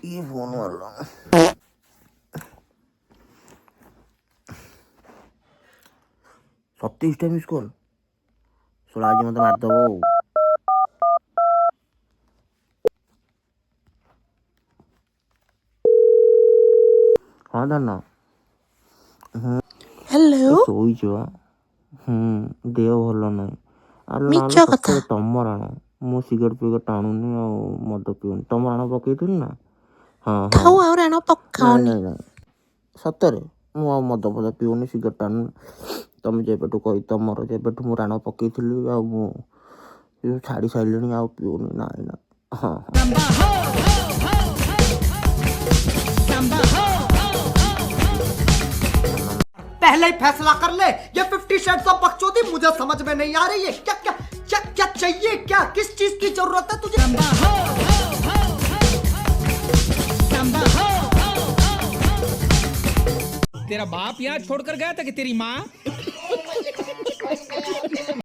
ये फोन वाला Satish time miss call सोला आज मत मारदब हाँ धन हेलो शोच देह भल ना मिछ कथा तमर आण मु सिगरेट फिगरेट टाणुनी मद पिउनी तमर आण पकईथि ना हाँ हाँ थाऊ आ राण नहीं पकाओनी नहीं नहीं सତରେ ମୁଁ ଆଉ ମଦ ଫଦ ପିଉନି ସିଗାରେଟ୍ ଟାଣୁନି ତମେ ଯେବେଠୁ କହି ତମର ଯେବେଠୁ ମୁଁ ରାଣ ପକେଇଥିଲି ଆଉ ମୁଁ ଛାଡ଼ି ସାରିଲିଣି ଆଉ ପିଉନି ନାଇଁ ନା ହଁ पहले ही फैसला कर ले। ये 50 शेड्स ऑफ बकचोदी मुझे समझ में नहीं आ रही है। क्या क्या क्या क्या चाहिए, क्या किस चीज की जरूरत है तुझे? तेरा बाप यहाँ छोड़कर गया था कि तेरी माँ?